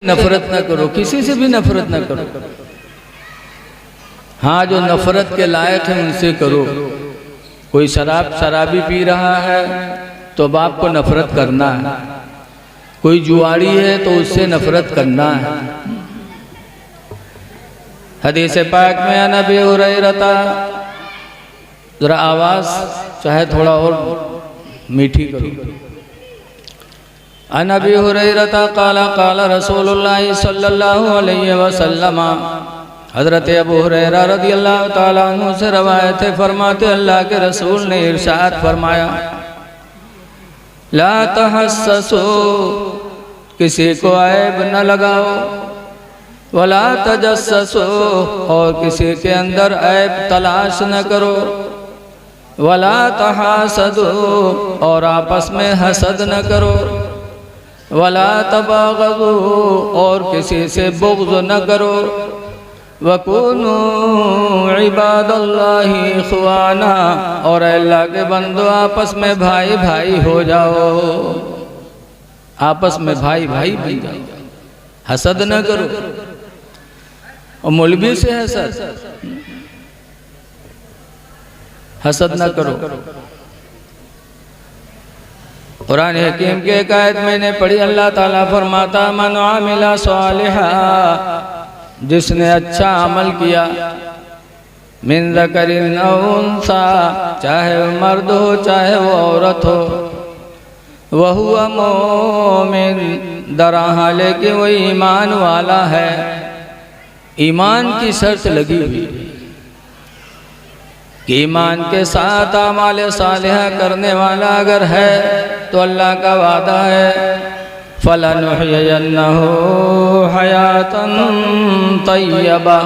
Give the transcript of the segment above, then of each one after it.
नफरत न करो, किसी से भी नफरत न करो। हाँ, जो नफरत के लायक है उनसे करो। कोई शराबी पी रहा है तो अब आपको नफरत करना है। कोई जुआरी है तो उससे नफरत करना है। हदीस पाक में नबी हुरैरा, जरा आवाज चाहे थोड़ा और मीठी करो। अन अबी हुरैरा क़ाला क़ाला रसूलुल्लाह सल्लल्लाहु अलैहि वसल्लम, हज़रत अबू हुरैरा रज़ियल्लाहु ताला अन्हु से रवायत है, फरमाते अल्लाह के रसूल ने इरशाद फरमाया, ला तहस्ससू, किसी को ऐब न लगाओ, वला तजस्ससू, और किसी के अंदर ऐब तलाश न करो, वला तहासदू, और आपस में हसद न करो, वला तबागदू, और किसी से बुग़्ज़ न करो, वकुनू इबादल्लाहि इख़वाना, और अल्लाह के बंदो आपस में भाई भाई हो जाओ, आपस में भाई भाई बन जाओ, हसद न करो। और मौलवी से हसद न करो। कुरान हकीम के एक आयत मैंने पढ़ी, अल्लाह ताला फरमाता, मन आमिला सालिहा, जिसने अच्छा अमल किया, मिन ज़करिन औ उन्सा, चाहे वो मर्द हो चाहे वो औरत हो, वहुवा मोमिन, दरा हाले कि वो ईमान वाला है। ईमान की शर्त लगी हुई कि ईमान के साथ आमाल सालिहा करने वाला अगर है तो अल्लाह का वादा है, फलनुहयिन्नहु हयातन तय्यबा,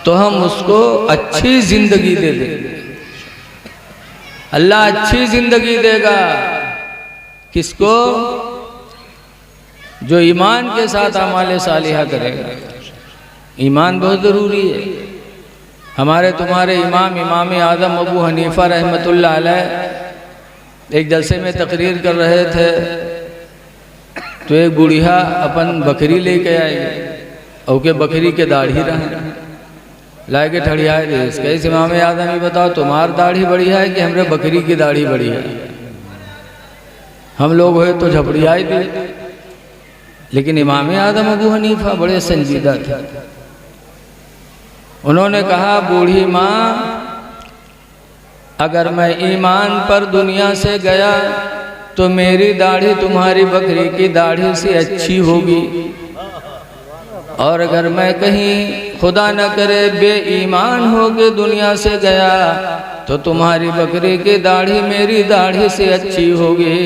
तो हम उसको अच्छी जिंदगी दे देंगे। अल्लाह अच्छी जिंदगी देगा किसको? जो ईमान के साथ आमाल सालिहा करेगा। ईमान बहुत ज़रूरी है। हमारे तुम्हारे इमाम आज़म अबू हनीफा रहमतुल्लाह अलैह एक जलसे में तकरीर कर रहे थे, तो एक बुढ़िया अपन बकरी लेके आई, और के बकरी के दाढ़ी रहे लाए के ठड़ियाए दे। कैसे इमाम आज़म ही बताओ, तुम्हारी दाढ़ी बढ़िया है कि हमरे बकरी की दाढ़ी बढ़िया है? हम लोग हुए तो झपड़ियाई दे, लेकिन इमाम आज़म अबू हनीफा बड़े संजीदा थे। उन्होंने कहा, बूढ़ी माँ, अगर मैं ईमान पर दुनिया से गया तो मेरी दाढ़ी तुम्हारी बकरी की दाढ़ी से अच्छी होगी, और अगर मैं कहीं खुदा न करे बेईमान होके दुनिया से गया तो तुम्हारी बकरी की दाढ़ी मेरी दाढ़ी से अच्छी होगी।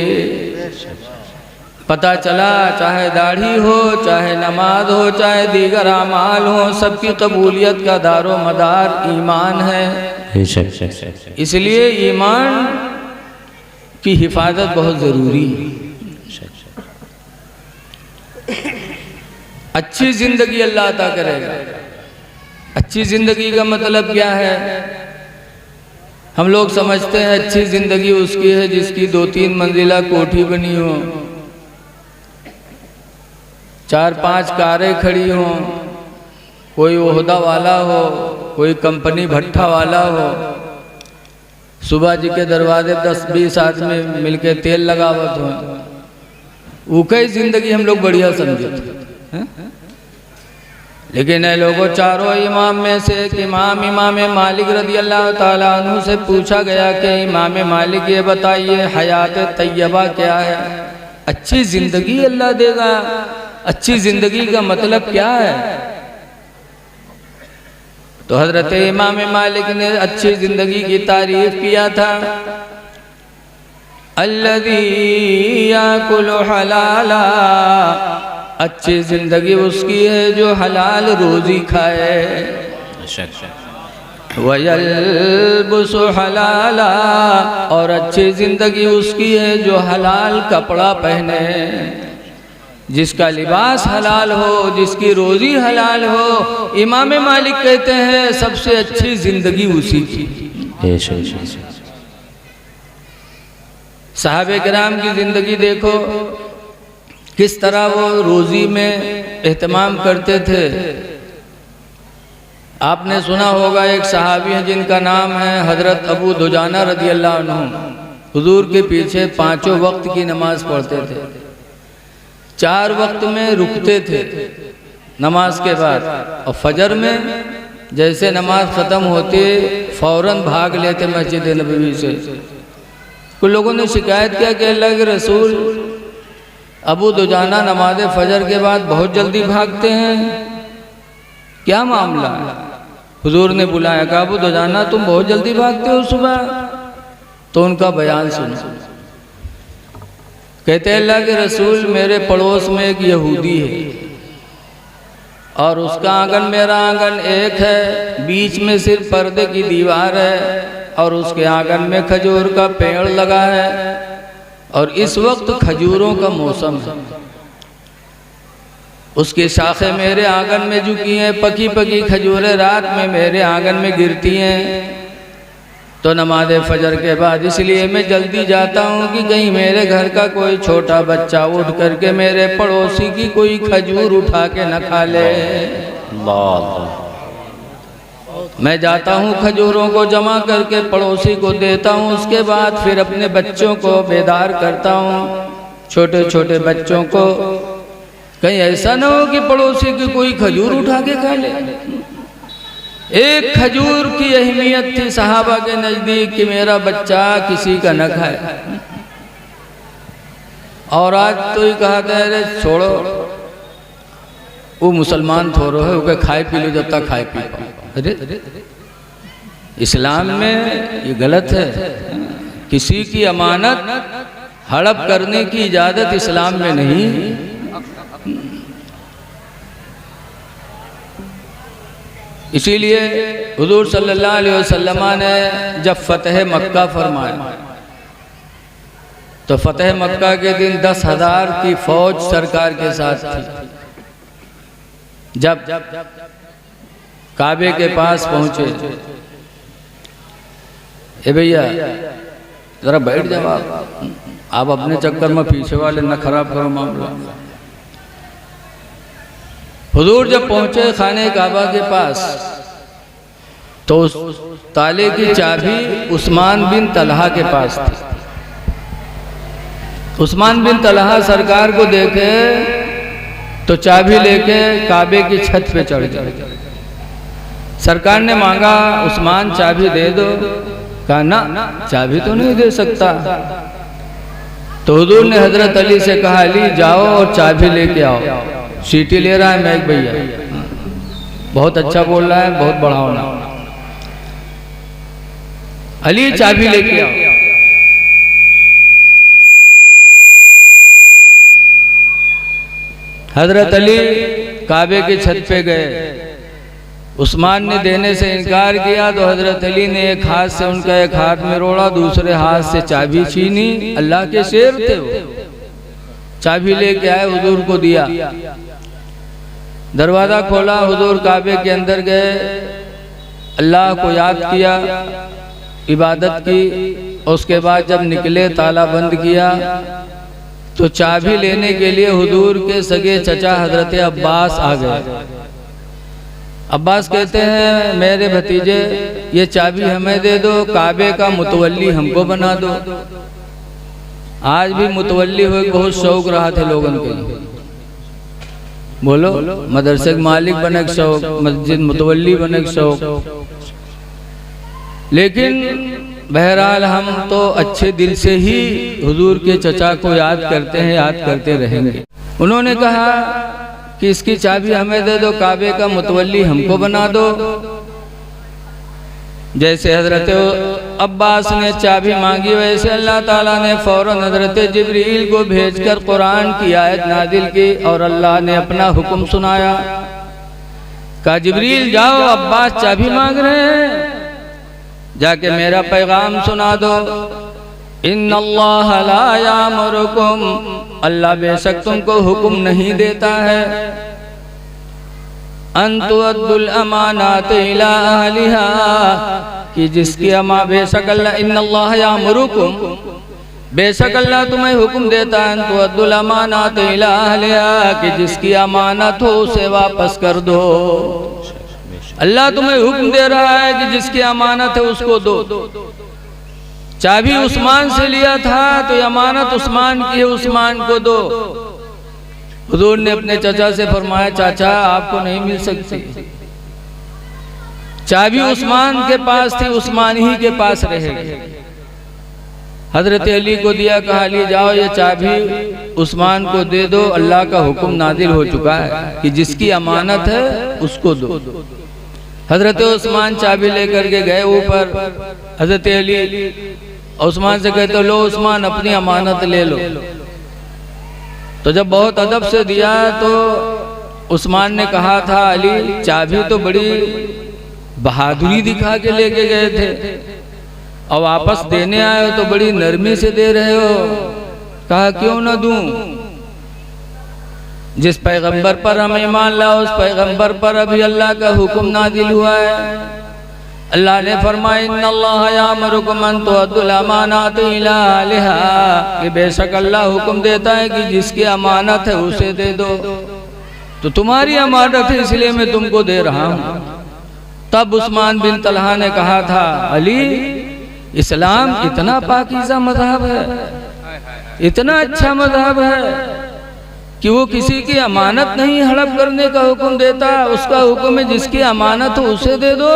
पता चला, चाहे दाढ़ी हो, चाहे नमाज हो, चाहे दीगर अमाल हो, सबकी कबूलियत का दारो मदार ईमान है। इसलिए ईमान की हिफाजत बहुत ज़रूरी है। अच्छी ज़िंदगी अल्लाह अता करेगा। अच्छी ज़िंदगी का मतलब क्या है? हम लोग समझते हैं अच्छी ज़िंदगी उसकी है जिसकी 2-3 मंजिला कोठी बनी हो, 4-5 कारें खड़ी हों, कोई ओहदा वाला हो, कोई कंपनी भट्ठा वाला हो, सुबह जी के दरवाजे 10-20 आदमी मिलके तेल लगावत हो, वो कई जिंदगी हम लोग बढ़िया समझते हैं। लेकिन ये लोगों चारों इमाम में से एक इमाम मालिक रज़ियल्लाहु ताला अन्हु से पूछा गया कि इमाम मालिक ये बताइए, हयात तय्यबा क्या है? अच्छी जिंदगी अल्लाह देगा, अच्छी जिंदगी का मतलब क्या है? तो हजरत इमाम मालिक ने अच्छी जिंदगी की तारीफ किया था, अल्लज़ी याकुलु हलाला, अच्छी जिंदगी उसकी है जो हलाल रोजी खाए, वयल्बसु हलाला, और अच्छी जिंदगी उसकी है जो हलाल कपड़ा पहने, जिसका लिबास हलाल हो, जिसकी रोजी हलाल हो। इमाम मालिक कहते हैं सबसे अच्छी जिंदगी उसी की। साहबे किराम की जिंदगी देखो, किस तरह वो रोजी में एहतमाम करते थे। आपने सुना होगा एक सहाबी हैं जिनका नाम है हज़रत अबू दुजाना रज़ी अल्लाह अन्हु। हुजूर के पीछे पांचों वक्त की नमाज पढ़ते थे। 4 वक्त में रुकते थे नमाज के बाद, और फजर में जैसे नमाज ख़त्म होती फ़ौरन भाग लेते मस्जिद नबवी से। कुछ लोगों ने शिकायत किया कि अल्लाह के रसूल, अबू दुजाना नमाज फजर के बाद बहुत जल्दी भागते हैं, क्या मामला है? हुजूर ने बुलाया, कहा अबू दुजाना तुम बहुत जल्दी भागते हो सुबह। तो उनका बयान सुनो। कहते हैं अल्लाह के रसूल, मेरे पड़ोस में एक यहूदी है और उसका आंगन मेरा आंगन एक है, बीच में सिर्फ पर्दे की दीवार है और उसके आंगन में खजूर का पेड़ लगा है और इस वक्त खजूरों का मौसम है। उसकी शाखें मेरे आंगन में झुकी हैं, पकी पकी खजूरें रात में मेरे आंगन में गिरती हैं। तो नमाज फजर के बाद इसलिए मैं जल्दी जाता हूँ कि कहीं मेरे घर का कोई छोटा बच्चा उठ करके मेरे पड़ोसी की कोई खजूर उठा के न खा ले। मैं जाता हूँ, खजूरों को जमा करके पड़ोसी को देता हूँ, उसके बाद फिर अपने बच्चों को बेदार करता हूँ, छोटे छोटे बच्चों को। कहीं ऐसा न हो कि पड़ोसी की कोई खजूर उठा के खा ले। एक खजूर की अहमियत थी सहाबा के नजदीक कि मेरा बच्चा किसी का न खाए। और आज तो ही कहा था, अरे छोड़ो, वो मुसलमान थोड़ो है, वो खाए पी लो जब तक खाए पी पाओ। अरे इस्लाम में ये गलत है। किसी की अमानत हड़प करने की इजाजत इस्लाम में नहीं। इसीलिए हुजूर सल्लल्लाहु अलैहि वसल्लम ने जब फतेह मक्का फरमाया तो फतेह मक्का के दिन 10,000 की फौज सरकार के साथ थी। जब काबे के पास पहुंचे, ए भैया जरा बैठ जाओ, आप अपने चक्कर में पीछे वाले न खराब करो मामला। हुजूर जब पहुंचे खाने काबा के पास तो उस ताले की चाबी उस्मान बिन तलहा के पास थी। उस्मान बिन तलहा सरकार को देखे तो चाबी लेके काबे की छत पे चढ़ गए। सरकार ने मांगा, उस्मान चाबी दे दो। कहा ना, चाबी तो नहीं दे सकता। तो हुजूर ने हजरत अली से कहा, अली जाओ और चाबी लेके आओ। सीटी ले रहा है मैं भैया, बहुत अच्छा बोल रहा है, बहुत बड़ा होना। अली चाबी लेके आओ। हजरत अली काबे की छत पे गए। उस्मान ने देने से इनकार किया तो हजरत अली ने एक हाथ से उनका एक हाथ में रोड़ा, दूसरे हाथ से चाबी छीनी। अल्लाह के शेर थे वो। चाबी लेके आए, हुजूर को दिया। दरवाज़ा खोला, हुजूर काबे के अंदर गए, अल्लाह को याद किया, इबादत की। उसके बाद जब निकले ताला बंद किया तो चाबी लेने के लिए हुजूर के सगे चचा हजरत अब्बास आ गए। अब्बास कहते हैं, मेरे भतीजे ये चाबी हमें दे दो, काबे का मुतवल्ली हमको बना दो। आज भी मुतवल्ली हो बहुत शौक रहा थे लोगों के। बोलो, मदरसे के मालिक बने के शौक, मस्जिद मुतवल्ली बने के शौक। लेकिन बहरहाल हम तो अच्छे दिल से ही हुजूर के चचा को याद करते हैं, याद करते रहेंगे। उन्होंने कहा कि इसकी चाबी हमें दे दो, काबे का मुतवल्ली हमको बना दो। जैसे हजरत अब्बास ने चाबी मांगी वैसे अल्लाह ताला ने फौरन हजरत जिब्रील को भेजकर कुरान की आयत नाजिल की और अल्लाह ने अपना हुक्म सुनाया। कहा जिब्रील जाओ, अब्बास चाबी मांग रहे हैं, जाके मेरा पैगाम सुना दो। इन्नल्लाह ला यामुरुकुम, अल्लाह बेशक तुमको हुक्म नहीं देता है, अंतुअद्दुल अमानात इला अहलिहा, कि जिसकी बेशक अल्लाह इन्नल्लाह यामुरुकुम, बेशक अल्लाह तुम्हें हुक्म देता है तो अद्दुल अमानात इला अहलिहा कि जिसकी अमानत हो उसे वापस कर दो। अल्लाह तुम्हें हुक्म दे रहा है कि जिसकी अमानत है उसको दो। चाबी उस्मान से लिया था तो अमानत उस्मान की है, उस्मान को दो। हुजूर ने अपने चाचा से फरमाया चाचा आपको नहीं मिल सकती, चाबी उस्मान के पास थी, उस्मान ही के पास रहेगी। हजरत अली को दिया, कहा अली जाओ ये चाबी उस्मान को दे दो, अल्लाह का हुक्म नाजिल हो चुका है कि जिसकी अमानत है उसको दो। हजरत उस्मान चाबी लेकर के गए ऊपर। हजरत अली उस्मान से कहते लो उस्मान अपनी अमानत ले लो। तो जब बहुत अदब से दिया तो उस्मान ने कहा था अली चाबी तो बड़ी बहादुरी दिखा के लेके गए थे और वापस देने आए हो तो बड़ी नरमी से दे रहे हो। कहा क्यों ना दूं, जिस पैगंबर पर हम ईमान लाओ उस पैगंबर पर अभी अल्लाह का हुक्म नाजिल हुआ है। अल्लाह ने फरमाया इन्नल्लाह यामुरुकुम अन तुअद्दुल अमानात इला अहलिहा कि बेशक अल्लाह हुक्म देता है कि जिसकी अमानत है उसे दे दो। तो तुम्हारी अमानत है इसलिए मैं तुमको दे रहा हूँ। तब उस्मान बिन तलहा ने कहा था अली इस्लाम इतना पाकीज़ा मज़हब है, इतना अच्छा मज़हब है कि वो किसी की अमानत नहीं हड़प करने का हुक्म देता, उसका हुक्म है जिसकी अमानत हो उसे दे दो।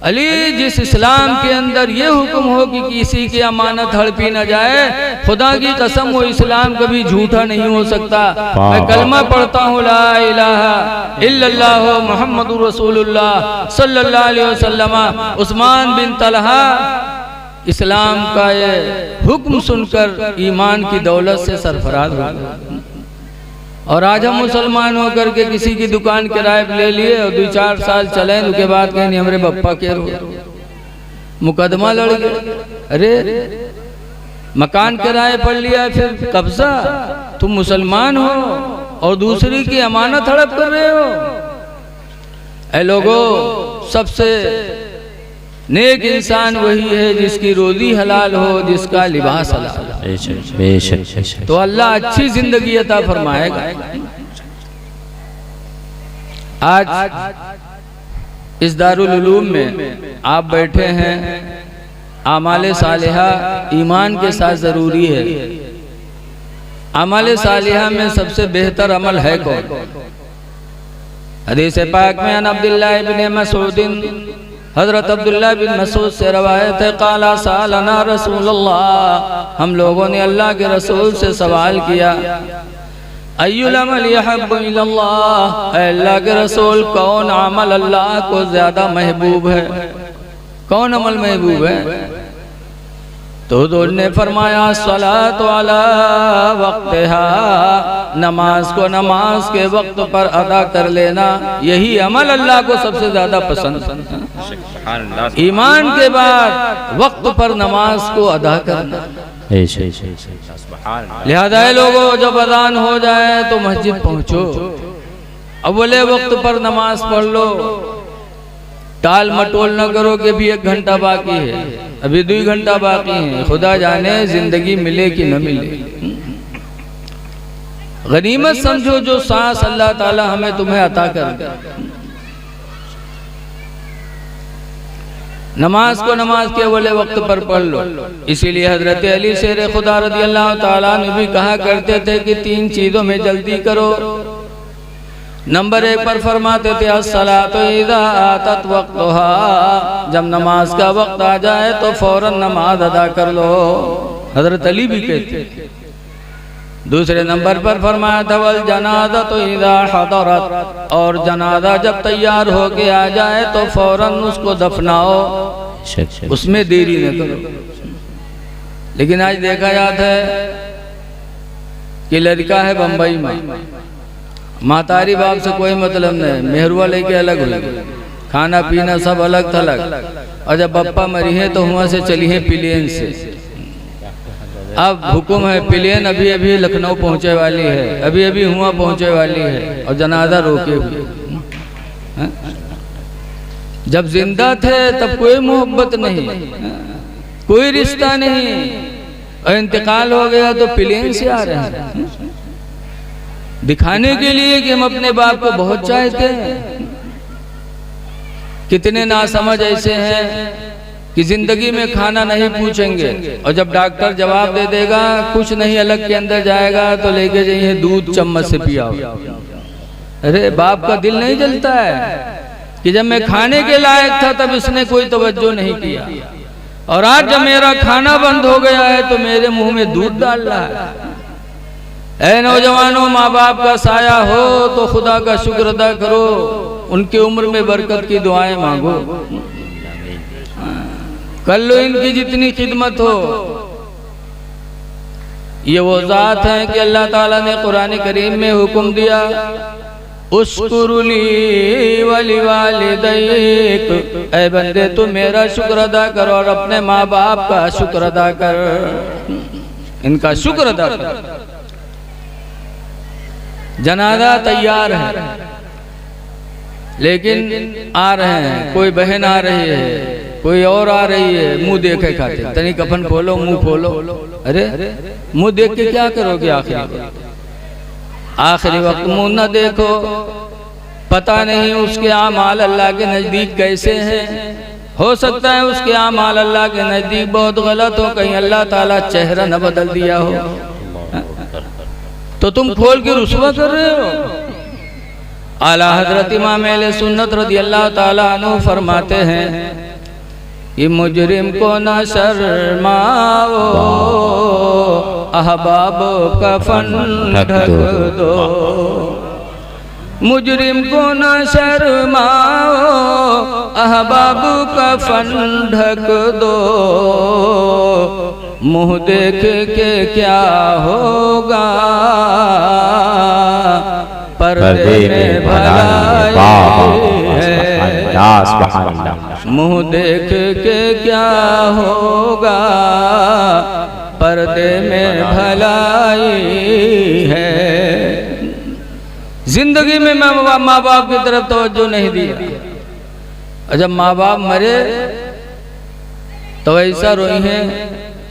अली जिस इस्लाम के अंदर ये हुक्म हो कि किसी की अमानत हड़पी न जाए, खुदा की कसम वो इस्लाम कभी झूठा नहीं हो सकता। मैं कलमा पढ़ता हूँ ला इलाहा इल्लल्लाह मुहम्मदुर रसूलुल्लाह सल्लल्लाहु अलैहि वसल्लम। उस्मान बिन तलहा इस्लाम का ये हुक्म सुनकर ईमान की दौलत से सरफराज हो गए। और आज हम मुसलमान होकर के किसी की दुकान किराए पे ले लिए और 2-4 साल चले, उसके बाद कहीं नहीं हमारे बप्पा के मुकदमा लड़ गए। अरे मकान किराए पर लिया फिर कब्जा, तुम मुसलमान हो और दूसरी की अमानत हड़प कर रहे हो। ऐ लोगों, सबसे नेक इंसान वही है जिसकी रोजी हलाल हो, जिसका लिबास हलाल हो। तो अल्लाह अच्छी जिंदगी अता फरमाएगा। आज इस दारुल उलूम में आप बैठे हैं, आमाले सालिहा ईमान के साथ जरूरी है। आमाले सालिहा में सबसे बेहतर अमल है कौन? हदीस पाक में अन अब्दुल्लाह इब्न मसूद, हजरत अब्दुल्लाह बिन मसूद से रवायत है, काला सालना रसूलुल्लाह, हम लोगों ने अल्लाह के रसूल से सवाल किया अय्युल अमल यहब्बु इलल्लाह, अल्लाह के रसूल कौन अमल अल्लाह को ज्यादा महबूब है, कौन अमल महबूब है? तो हुजूर ने फरमाया सलातु अला वक्तिहा, नमाज को नमाज के वक्त पर अदा कर लेना, यही अमल अल्लाह को सबसे ज्यादा पसंद है। ईमान के बाद वक्त पर नमाज को अदा करना। लिहाजा लोगों जब अजान हो जाए तो मस्जिद पहुंचो, अव्वले वक्त पर नमाज पढ़ लो, टाल मटोल न करो कि अभी 1 घंटा बाकी है, अभी 2 घंटा बाकी है, खुदा जाने जिंदगी मिले कि न मिले। गनीमत समझो जो सांस अल्लाह ताला हमें तुम्हें अता कर दे। नमाज को नमाज के अव्वले वक्त पर पढ़ लो। इसीलिए हजरत अली शेर खुदा रज़ी अल्लाह ताला ने भी कहा करते थे कि 3 चीजों में जल्दी करो। नंबर 1 पर फरमाते थे अस्सलातु इज़ा आतत वक्तुहा, जब नमाज का वक्त आ जाए तो फौरन नमाज अदा कर लो। हजरत अली भी कहते। दूसरे नंबर पर फरमाया था वल जनाजा तो इज़ा हदरत, और जनाजा जब तैयार होके आ जाए तो फौरन उसको दफनाओ, उसमें देरी न करो। लेकिन आज देखा जाता है कि लड़का है बम्बई में, मातारी बाप से कोई मतलब नहीं, मेहरुआ लेके अलग हुई, खाना पीना सब अलग थलग, और जब बप्पा मरी है तो वहाँ से चली है प्लेन से। अब हुक्म है प्लेन अभी अभी लखनऊ पहुँचे वाली है, अभी अभी हुआ पहुँचे वाली है, और जनाजा रोके हुए। जब जिंदा थे तब कोई मोहब्बत नहीं, कोई रिश्ता नहीं, और इंतकाल हो गया तो प्लेन से आ रहे हैं दिखाने के लिए कि हम अपने बाप को बहुत चाहते हैं। कितने नासमझ ऐसे हैं कि जिंदगी में खाना नहीं पूछेंगे और जब डॉक्टर जवाब दे देगा कुछ नहीं अलग के अंदर जाएगा तो लेके जाइए दूध चम्मच से पियाओ। अरे बाप का दिल नहीं जलता है कि जब मैं खाने के लायक था तब इसने कोई तवज्जो नहीं किया, और आज जब मेरा खाना बंद हो गया है तो मेरे मुंह में दूध डाल रहा है। ऐ नौजवानों, माँ बाप का साया हो तो खुदा का शुक्र अदा करो, उनकी उम्र में बरकत की दुआएं मांगो, कर लो इनकी जितनी खिदमत हो। ये वो जात है कि अल्लाह ताला ने कुरान करीम में हुक्म दिया, उस्कुरुली वली वालिदैक, ऐ बंदे तू मेरा शुक्र अदा कर और अपने माँ बाप का शुक्र अदा कर, इनका शुक्र अदा कर। जनाजा तैयार है लेकिन आ रहे हैं, कोई बहन आ रही है, कोई और आ रही है, मुंह देखे खाते, तनी कफन खोलो मुंह खोलो। अरे मुंह देख के क्या करोगे? आखिरी वक्त मुंह न देखो, पता नहीं उसके आमाल अल्लाह के नजदीक कैसे हैं। हो सकता है उसके आमाल अल्लाह के नजदीक बहुत गलत हो, कहीं अल्लाह ताला चेहरा न बदल दिया हो तो तुम खोल के रुसवा कर रहे हो। आला हजरत इमाम अहले सुन्नत रज़ियल्लाहु ताला अन्हु फरमाते हैं कि मुजरिम को न शर्माओ, अहबाब कफन ढक दो, मुजरिम को न शर्माओ, अहबाब कफन ढक दो, मुँह देख के क्या होगा, पर्दे में भलाई है, मुँह देख के क्या होगा, पर्दे में भलाई है। जिंदगी में मैं माँ बाप की तरफ तवज्जो नहीं दिया, और जब माँ बाप मरे तो ऐसा रोई है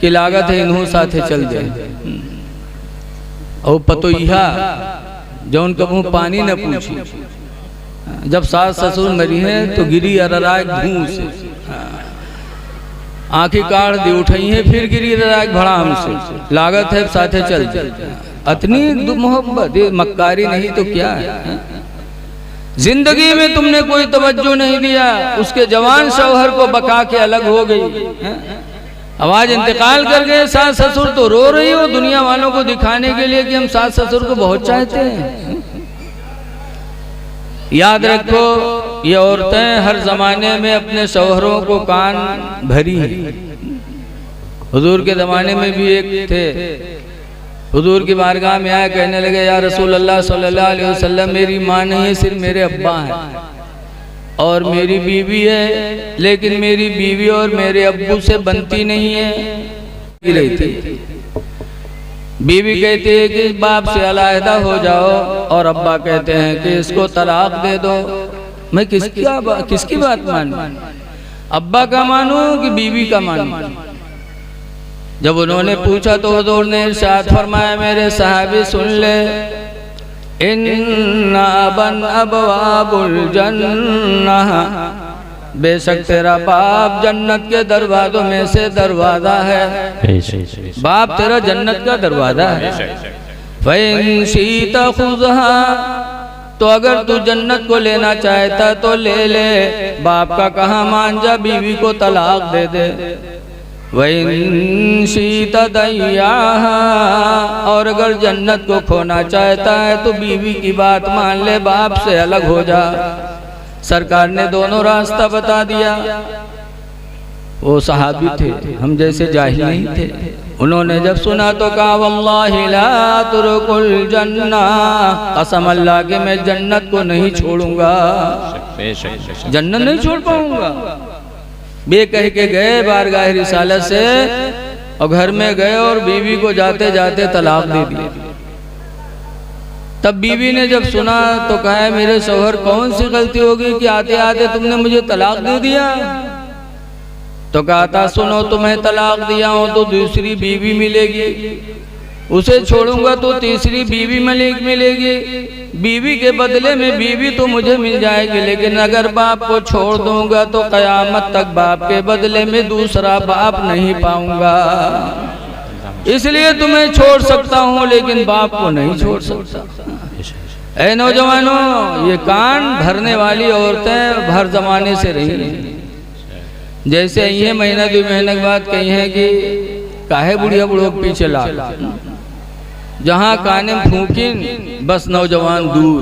कि लागत है इन्हों साथे चल जाए। और पतोइहा जो उनका मुँह पानी न पूछी, जब सास ससुर मरी है तो गिरी अरराग धूं से, आंखें काढ़ दी उठाई है, फिर गिरी अरराग भड़ाम से, लागत है साथे चल जाए। अतनी मोहब्बत, मक्कारी नहीं तो क्या है। जिंदगी में तुमने कोई तवज्जो नहीं दिया, उसके जवान शौहर को बका के अलग हो गई, आवाज इंतकाल कर गए, सास ससुर तो रो रही हो दुनिया वालों को दिखाने के लिए कि हम सास ससुर को बहुत चाहते हैं। याद रखो, ये औरतें हर जमाने में अपने शौहरों को कान भरी है। हुजूर के जमाने में भी एक थे, हुजूर की बारगाह में आए, कहने लगे या रसूल अल्लाह सल्लल्लाहु अलैहि वसल्लम, मेरी माँ नहीं है, सिर्फ मेरे अब्बा हैं और मेरी बीवी है, लेकिन मेरी बीवी और मेरे अब्बू से बनती नहीं है। रही थी बीवी कहती है कि बाप से अलहदा हो जाओ, और अब्बा कहते हैं कि इसको तलाक दे दो। मैं किसकी बात मानूं? अब्बा का मानूं कि बीवी का मानूं? जब उन्होंने पूछा तो हुजूर ने इरशाद फरमाया, मेरे सहाबी सुन ले, इन्ना बन अबवाबुल जन्नह, बेशक तेरा बाप जन्नत के दरवाजों में से दरवाजा है। बाप तेरा जन्नत का दरवाजा है। फ़इन शीता खुज़हा, तो अगर तू जन्नत को लेना चाहता तो ले ले, बाप का कहा मान जा, बीवी को तलाक दे दे। वइन शीता दैयाहा, और अगर जन्नत को खोना चाहता है तो बीवी की बात मान ले, बाप से अलग हो जा। सरकार ने दोनों रास्ता बता दिया। वो सहाबी थे, हम जैसे जाहिल नहीं थे। उन्होंने जब सुना तो कहा, वल्लाहि ला तुरकुल जन्ना, कसम अल्लाह के मैं जन्नत को नहीं छोड़ूंगा, जन्नत नहीं छोड़ पाऊंगा। बे कह के गए बारगाह रिसालत से, और घर में गए और बीवी को जाते जाते तलाक दे दी। तब बीवी ने जब सुना तो कहा, मेरे शौहर कौन सी गलती होगी कि आते आते तुमने मुझे तलाक दे दिया? तो कहा था सुनो तुम्हें तलाक दिया हूं तो दूसरी बीवी मिलेगी, उसे छोड़ूंगा तो तीसरी बीवी मिलेगी, बीवी के बदले में बीवी तो मुझे मिल जाएगी, लेकिन अगर बाप को छोड़ दूंगा तो कयामत तक बाप के बदले में दूसरा बाप नहीं पाऊंगा, इसलिए तुम्हें छोड़ सकता हूं लेकिन बाप को नहीं छोड़ सकता। ऐ नौजवानों, ये कान भरने वाली औरतें हर जमाने से रही, जैसे ये महीना 2 महीने के बाद कही है कि काहे बुढ़िया बुढ़ो पीछे ला, जहाँ काने फूकिन बस नौजवान दूर,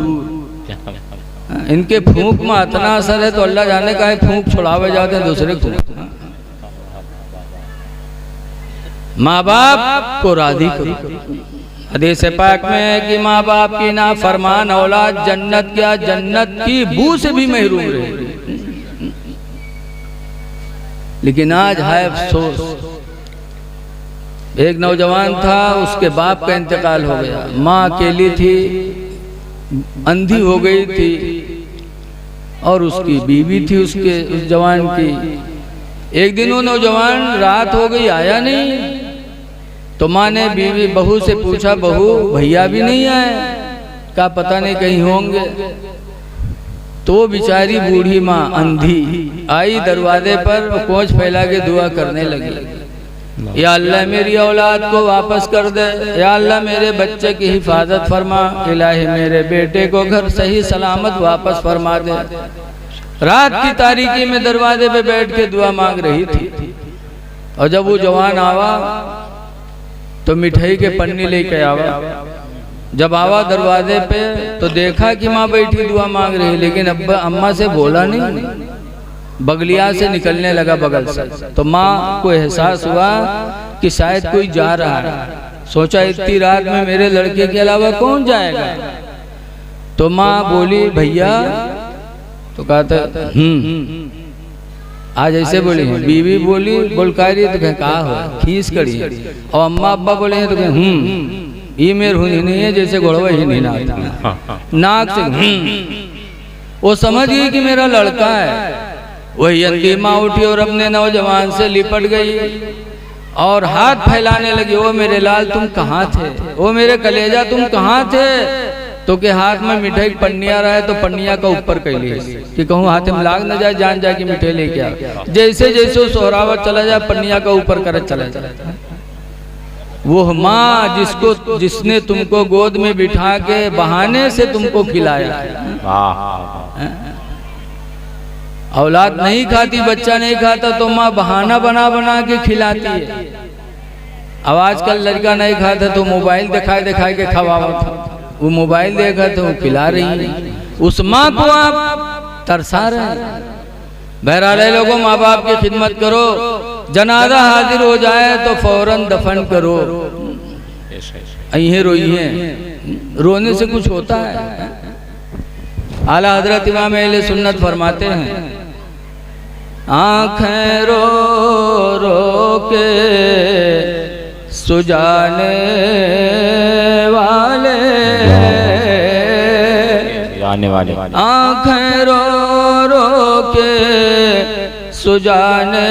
इनके फूंक में इतना असर है तो अल्लाह जाने का है फूंक छुड़ावे जाते हैं दूसरे को। माँ बाप को राजी करो। हदीस पाक में है कि माँ बाप की ना फरमान औलाद जन्नत क्या जन्नत की बू से भी महरूम रहे। लेकिन आज है अफसोस, एक नौजवान था, उसके बाप का इंतकाल हो गया, माँ अकेली थी, अंधी हो गई थी और उसकी बीवी थी उसके उस जवान की। एक दिन वो नौजवान रात हो गई आया नहीं, तो माँ ने बीवी बहू से पूछा, बहू भैया भी नहीं आए, क्या पता नहीं कहीं होंगे। तो बेचारी बूढ़ी माँ अंधी आई दरवाजे पर कोच फैला के दुआ करने लगी, या अल्लाह मेरी औलाद को वापस कर दे, या अल्लाह मेरे बच्चे की हिफाजत फरमा, इलाही मेरे बेटे को घर सही सलामत वापस फरमा दे। रात की तारीकी में दरवाजे पे बैठ के दुआ मांग रही थी, और जब वो जवान आवा तो मिठाई के पन्नी लेके आवा। जब आवा दरवाजे पे तो देखा कि माँ बैठी दुआ मांग रही, लेकिन अब्बा अम्मा से बोला नहीं, बगलिया से निकलने लगा बगल से। तो माँ को एहसास हुआ कि शायद कोई जा रहा है, सोचा इतनी रात में मेरे लड़के के अलावा कौन जाएगा। तो माँ बोली भैया, तो कहता आज ऐसे बोली, बीवी बोली बोलकारी तो कहा हो खींच करी, और अम्मा अब्बा बोले तो ये मेरे हुई नहीं है, जैसे घोड़वा ही नहीं नाक से वो समझ गई कि मेरा लड़का है। वही अंधी माँ उठी और अपने नौजवान से लिपट गई और हाथ फैलाने लगी, ओ मेरे लाल तुम कहाँ थे, ओ मेरे कलेजा तुम कहाँ थे। तो के हाथ में मिठाई पन्निया रहा है, तो पन्निया का ऊपर कैली कि कहूँ हाथ में लाग न जाए, जान जाए कि मिठाई लेके आ। जैसे जैसे वो सोहरावत चला जाए पन्निया का ऊपर कर चला जाए। वो माँ जिसने तुमको गोद में बिठा के बहाने से तुमको खिलाया। औलाद नहीं खाती, बच्चा नहीं खाता, तो माँ बहाना बना बना के खिलाती है। अब आजकल लड़का नहीं खाता तो मोबाइल दिखाए दिखाए के खवावत, वो मोबाइल देखा तो वो खिला रही है। उस माँ को आप तरसा रहे हैं। बहरहाल लोगों, माँ बाप की खिदमत करो, जनाजा हाजिर हो जाए तो फौरन दफन करो। अहीं रोइए, रोने से कुछ होता है। आला हजरत इमाम अहले सुन्नत फरमाते हैं, आँखें रो रो के सुजाने वाले, आँखें रो रो के सुजाने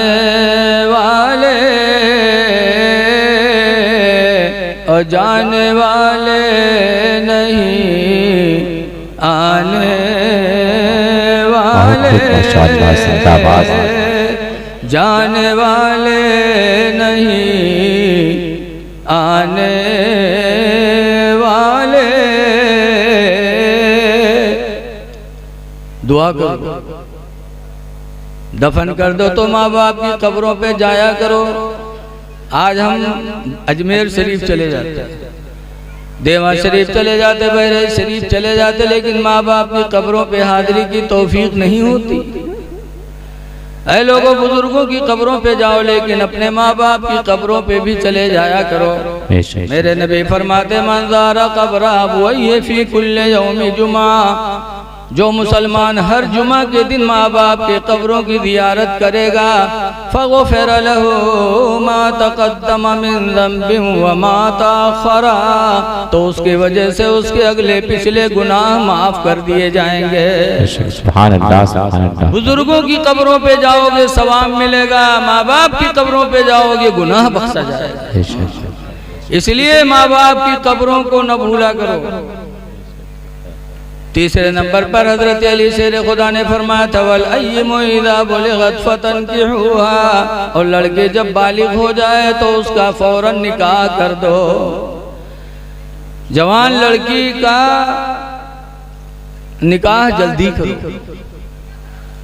वाले, और जाने वाले नहीं आने वाले, जाने वाले नहीं आने वाले। दुआ करो, दफन कर दो तो माँ बाप की कब्रों पे जाया करो। आज हम अजमेर शरीफ चले जाते, देवा शरीफ चले जाते, बहरे शरीफ चले जाते, लेकिन माँ बाप की कब्रों पे हाजिरी की तौफीक नहीं होती। ऐ लोगों, बुजुर्गों की कब्रों पे जाओ, लेकिन अपने माँ बाप की कब्रों पे भी चले जाया करो। मेरे नबी फरमाते, मंज़ारा कब्रा वही फी कुल्ले यौमी जुमा, जो मुसलमान हर जुमा के दिन माँ बाप के कब्रों की ज़ियारत करेगा, फ़ग़ुफ़िर लहू मा तक़द्दम मिन ज़ंबिही व मा तअख़्ख़र, तो उसके वजह से उसके अगले पिछले गुनाह माफ़ कर दिए जाएंगे। सुभान अल्लाह, सुभान अल्लाह। बुजुर्गों की कब्रों पे जाओगे सवाब मिलेगा, माँ बाप की कब्रों पे जाओगे गुनाह बख्शा जाएगा। इसलिए माँ बाप की कब्रों को न भूला करो। तीसरे नंबर पर हजरत अली शेर खुदा ने फरमाया था, वल अय्यिमु इज़ा बुलिगत फतनकिहुहा, और लड़के जब बालिग हो जाए तो उसका फौरन निकाह कर दो। जवान लड़की का निकाह जल्दी करो।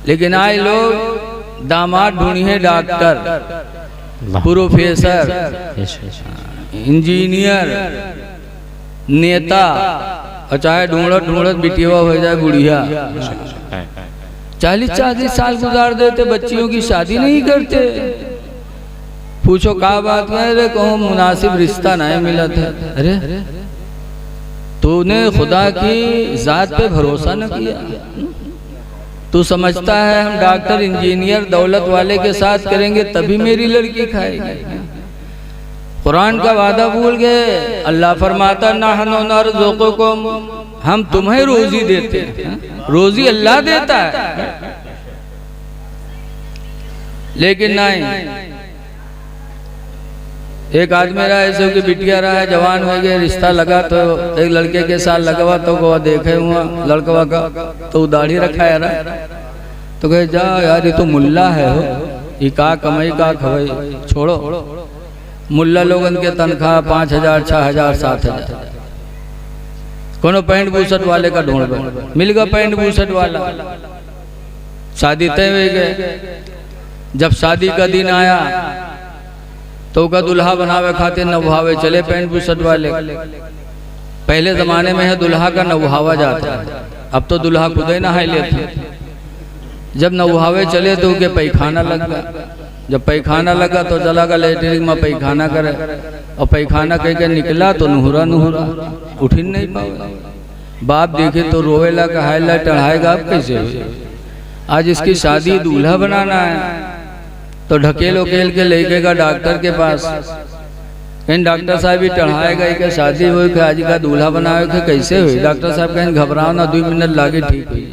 लेकिन आए लोग दामाद ढूंढिए डॉक्टर, प्रोफेसर, इंजीनियर, नेता, और चाहे ढूंढत ढूंढत बिटिया हो जाए बुढ़िया। 40-40 साल गुजार देते, बच्चियों की शादी नहीं करते। पूछो क्या बात है? अरे कहो मुनासिब रिश्ता नहीं मिला था। अरे तूने खुदा की जात पे भरोसा न किया। तू समझता है हम डॉक्टर इंजीनियर दौलत वाले के साथ करेंगे तभी मेरी लड़की खाएगी। कुरान का वादा भूल गए। अल्लाह फरमाता नहनु नरज़ुकुकुम, हम तुम्हें रोजी देते हैं। रोजी अल्लाह देता है, लेकिन नहीं। एक आदमी रहा ऐसे कि बिटिया रहा है, जवान हो गए, रिश्ता लगा तो एक लड़के के साथ लगवा तो वो देखे हुआ लड़कवा का तो दाढ़ी रखा है रहा। तो कहे जा यार ये तो मुल्ला है हो, ये का कमाई का खवाई, छोड़ो। मुल्ला लोगन के तनख्वाह 5,000, 6,000, 7,000। कोनो पैंट बूसट वाले का ढूंढ दो, मिल गया पैंट बूसट वाला। शादी तय हो गए। जब शादी का दिन आया तो का दुल्हा बनावे खातिर नवहावे चले पैंट बूसट वाले। पहले जमाने में है दुल्हा का नवहावा जाता है, अब तो दुल्हा खुद ही नहा लेते। जब नवहावे चले तो उनके पैखाना लग गया। जब पैखाना लगा तो चला गया लेटरिन में पैखाना करे, और पैखाना कह के निकला तो नुहरा उठ ही नहीं पावे। बाप देखे तो रोवेला कहायला टढ़ाएगा अब कैसे हुए। आज इसकी शादी दूल्हा बनाना है तो ढकेल उकेल के लेके गया डॉक्टर के पास। कहीं डॉक्टर साहब भी टढ़ाएगा कि शादी हुई कि आज का दूल्हा बनाए कि कैसे हुई। डॉक्टर साहब कहीं घबराओ ना, 2 मिनट लागे ठीक हुई,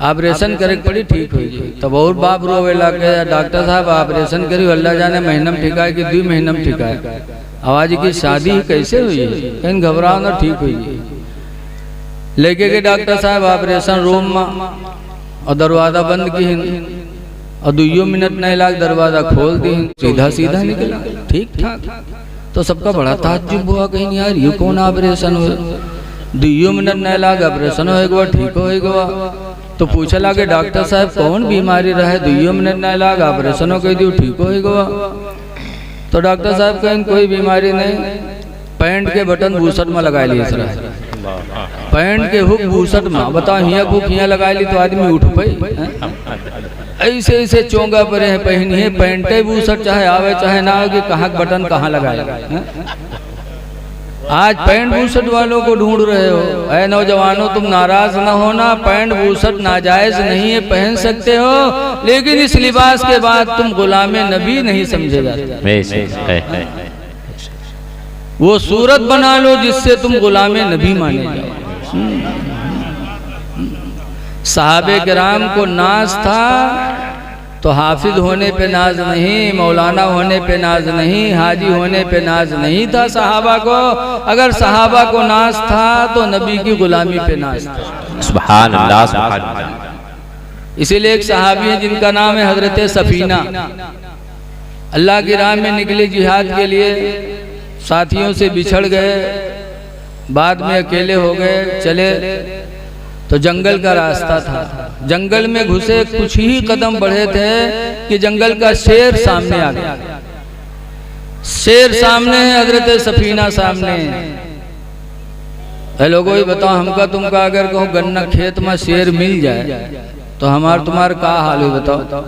ऑपरेशन करे पड़ी ठीक हुई। तब और बाप रोवेला के डॉक्टर साहब ऑपरेशन करी, अल्लाह जाने महीना में ठिकाए कि 2 महीना में ठिकाए। आवाज की शादी कैसे हुई, कहीं घबराओ ना ठीक हुई। लेके के डॉक्टर साहब ऑपरेशन रूम में, और दरवाजा बंद की, और 2 मिनट नहीं लाग दरवाजा खोल दी, सीधा सीधा निकला ठीक ठाक। तो सबका बड़ा ताज्जुब हुआ, कहीं यार ये कौन ऑपरेशन हुआ। 2 मिनट नहीं लाग ऑपरेशन हो गया, ठीक हो गया। तो पूछा लगे डॉक्टर साहब कौन बीमारी रहे, 2 मिनट नहीं लाग ऑपरेशन हो गई, ठीक हो गया। तो डॉक्टर साहब कहें कोई बीमारी नहीं, पैंट के बटन बूसट में लगा लिए। पैंट के हुक बूसट में, बताओ हिया हुक हिया लगा ली तो आदमी उठ पाई। ऐसे ऐसे चोंगा परे है पहनिए पैंटे बूसट, चाहे आवे चाहे ना आवे, कहाँ बटन कहाँ लगाए। आज पैंट बूसट वालों को ढूंढ रहे हो। ऐ नौजवानों तुम नाराज ना होना, पैंट बूसट नाजायज नहीं है, पहन सकते हो, लेकिन इस लिबास के बाद तुम गुलामे नबी नहीं समझे जाते। वो सूरत बना लो जिससे तुम गुलामे नबी माने जाओ। सहाबे किराम को नाज था तो हाफिज होने पे नाज नहीं, मौलाना होने पे नाज नहीं, हाजी होने पे नाज नहीं था सहाबा को। अगर सहाबा को नाज था तो नबी की गुलामी पे नाज था। सुभान अल्लाह, सुभान अल्लाह। इसीलिए एक सहाबी है जिनका नाम है हजरत सफीना। अल्लाह की राह में निकले जिहाद के लिए, साथियों से बिछड़ गए, बाद में अकेले हो गए। चले तो जंगल का रास्ता था, जंगल में घुसे, कुछ ही कदम बढ़े थे कि जंगल का शेर सामने आ गया। शेर सामने है, हजरत सफीना सामने है। लोगों ये बताओ हमका तुमका अगर कहूँ गन्ना खेत में शेर मिल जाए तो हमार तुम्हार का हाल है बताओ।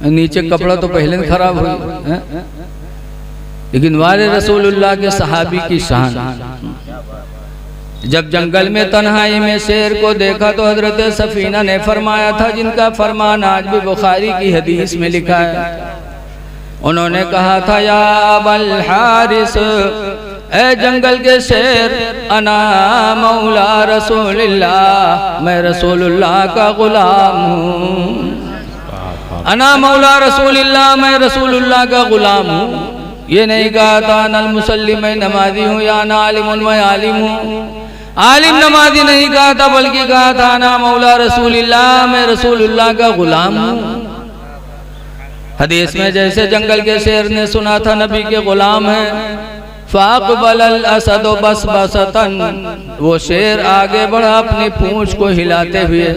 नीचे कपड़ा तो पहले खराब हुई है, लेकिन वाले रसूलुल्लाह के सहाबी की शान। जब जंगल में तन्हाई में शेर को देखा तो हजरत सफीना ने फरमाया था, जिनका फरमान आज भी बुखारी की हदीस में लिखा है। उन्होंने कहा था, या अबल हारिस, ए जंगल के शेर, अना मौला रसूलुल्लाह, मैं रसूलुल्लाह का गुलाम हूँ। अना मौला रसूलुल्लाह, मैं रसूलुल्लाह का गुलाम हूँ। ये नहीं कहा था नल मुसल्ली, मैं नमाजी हूँ, या ना आलिमुन, मैं आलिम हूँ। आलिम नमाजी नहीं कहा था, बल्कि कहा था ना मौला रसूलुल्लाह, मैं रसूलुल्लाह का गुलाम हूँ। हदीस में जैसे जंगल के शेर ने सुना था नबी के गुलाम है, फ़ाक़बल असद बस बसतन, वो शेर आगे बढ़ा अपनी पूंछ को हिलाते हुए।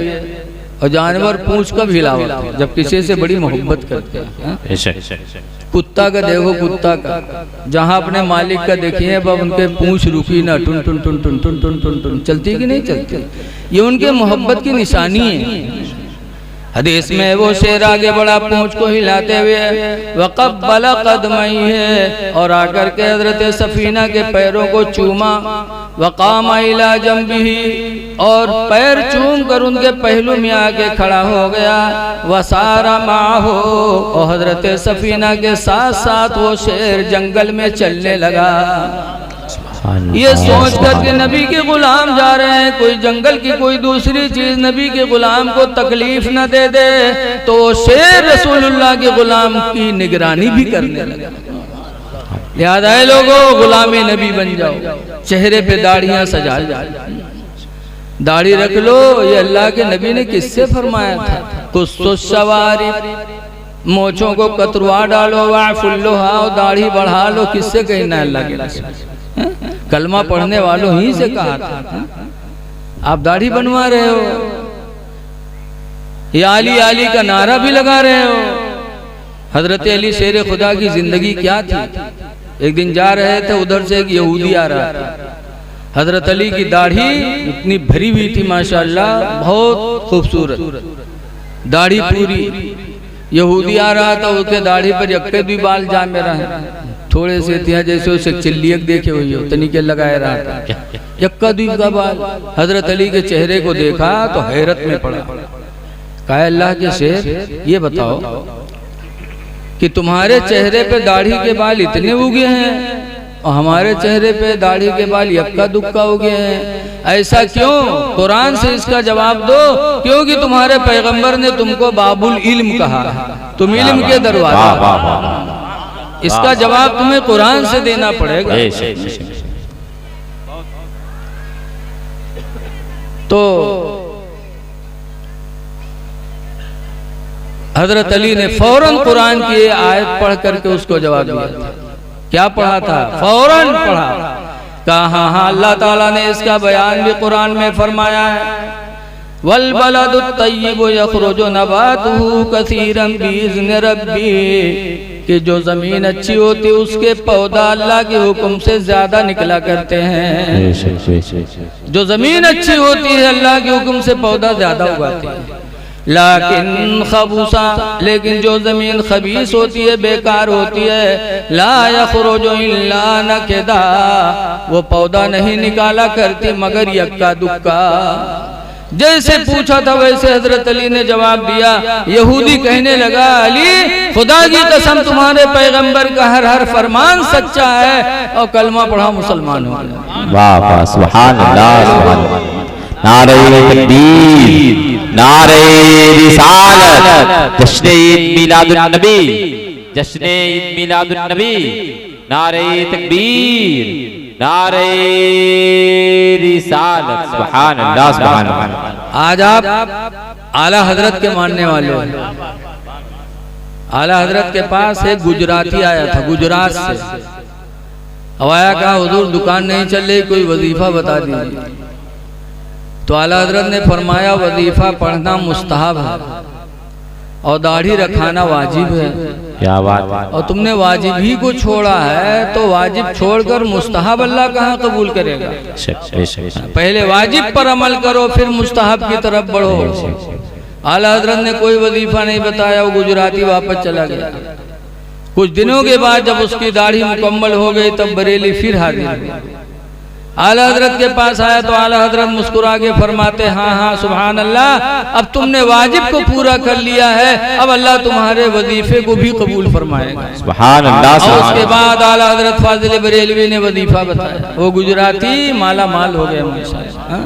और जानवर पूंछ कब हिलावा? जब किसी से बड़ी मोहब्बत करते हैं। कुत्ता का देखो, कुत्ता का जहाँ अपने मालिक का देखिए, अब उनके पूंछ रुकी ना, टुन टुन टुन टुन टुन टुन टुन टुन चलती कि नहीं चलती? ये उनके मोहब्बत की निशानी है। हदीस में वो शेर आगे बढ़ा पूंछ को हिलाते हुए, वक़ब्बल क़दमैहि, और आकर के हजरत सफीना के पैरों को चूमा, वक़ाम इला जंबिही, और पैर चूम कर उनके पहलू में आके खड़ा हो गया। वसारा माहो, और हजरत सफीना के साथ साथ वो शेर जंगल में चलने लगा। ये सोच कर के नबी के गुलाम जा रहे हैं, कोई जंगल की कोई दूसरी चीज नबी के गुलाम को तकलीफ न दे दे, तो शेर रसूलुल्लाह के गुलाम की निगरानी भी करने लगा। याद आए लोगों, गुलामे नबी बन जाओ, चेहरे पे दाढ़ियां सजा जाओ, दाढ़ी रख लो। ये अल्लाह के नबी ने किससे फरमाया था? कुस्सो सवारी, मोछों को कतरवा डालो, वाफुल्लोहा, दाढ़ी बढ़ा लो। किससे कहना है? अल्लाह के कलमा पढ़ने वालों ही से कहा था। आप दाढ़ी बनवा रहे हो, या अली अली का नारा भी लगा रहे हो। हजरत अली शेर खुदा की जिंदगी क्या थी? एक दिन जा रहे थे, उधर से एक यहूदी आ रहा था। हजरत अली की दाढ़ी इतनी भरी हुई थी, माशाअल्लाह, बहुत खूबसूरत दाढ़ी पूरी। यहूदी आ रहा था, उसके दाढ़ी पर यक्के भी बाल जा मेरा है, थोड़े से थे जैसे उसे चिल्लियक देखे हुई हो, तनिके लगाए रहा था, यक्का द्वीप का बाल। हजरत अली के चेहरे को देखा तो हैरत में पड़ा। कहा, अल्लाह के शेर, ये बताओ कि तुम्हारे चेहरे पे दाढ़ी के बाल इतने उगे हैं और हमारे चेहरे पे दाढ़ी के बाल यक्का दुक्का उगे हैं, ऐसा क्यों? कुरान से इसका जवाब दो। क्योंकि तुम्हारे पैगंबर ने तुमको बाबुल इल्म कहा, तुम इल्म के दरवाजा। इसका जवाब तुम्हें कुरान से देना पड़ेगा। तो हजरत अली ने फौरन कुरान की आयत पढ़ करके उसको जवाब दिया। क्या पढ़ा था? फौरन पढ़ा। कहा, हाँ, अल्लाह ताला ने इसका बयान भी कुरान में फरमाया है, वल बलदुत तय्यिबु यखरुजु नबातुहु कसीरन बिइज़्नि रब्बी, कि जो जमीन अच्छी होती है उसके पौधा अल्लाह के हुक्म से ज्यादा निकला करते हैं। जो जमीन अच्छी होती है अल्लाह के हुक्म से पौधा ज्यादा उगाती है। लाकिन खबूसा, लेकिन जो जमीन खबीस होती है, बेकार होती है, ला यखरुजु इल्ला नकदा, वो पौधा नहीं निकाला करती मगर यक्का दुक्का। जैसे पूछा था वैसे हजरत अली ने जवाब दिया। यहूदी कहने लगा, अली खुदा की कसम तुम्हारे पैगंबर का हर हर फरमान सच्चा है, और कलमा पढ़ा मुसलमान हो गया। वाह वाह, सुभान अल्लाह, सुभान अल्लाह। नारे तकबीर, नारे रिसालत, जश्न ईद मिलादुन नबी, जश्न ईद मिलादुन नबी, नारे तकबीर, नारे रिसालत, सुभान अल्लाह, सुभान अल्लाह। आज आप आला हजरत के मानने वाले हो। आला हजरत के पास एक गुजराती आया था, गुजरात से। आया कहा, हुजूर दुकान नहीं चल रही, कोई वजीफा बता दीजिए। तो आला हजरत ने फरमाया, वजीफा पढ़ना मुस्तहब है और दाढ़ी रखाना वाजिब है। क्या बात। और तुमने वाजिब ही को छोड़ा है, तो वाजिब छोड़कर मुस्तहब अल्लाह कहाँ कबूल करेगा? पहले वाजिब पर अमल करो, फिर मुस्तहब की तरफ बढ़ो। आला हजरत ने कोई वजीफा नहीं बताया, वो गुजराती वापस चला गया। कुछ दिनों के बाद जब उसकी दाढ़ी मुकम्मल हो गई, तब बरेली फिर हाजिर हुआ। आला हजरत के पास आया तो आला हजरत मुस्कुरा के फरमाते, हाँ हाँ सुभान अल्लाह, अब तुमने वाजिब को पूरा कर लिया है, अब अल्लाह तुम्हारे वजीफे को भी कबूल फरमाएगा। सुभान अल्लाह। और उसके बाद आला हजरत फाजिल बरेलवी ने वजीफा बताया, वो गुजराती माला माल हो गए माशाअल्लाह।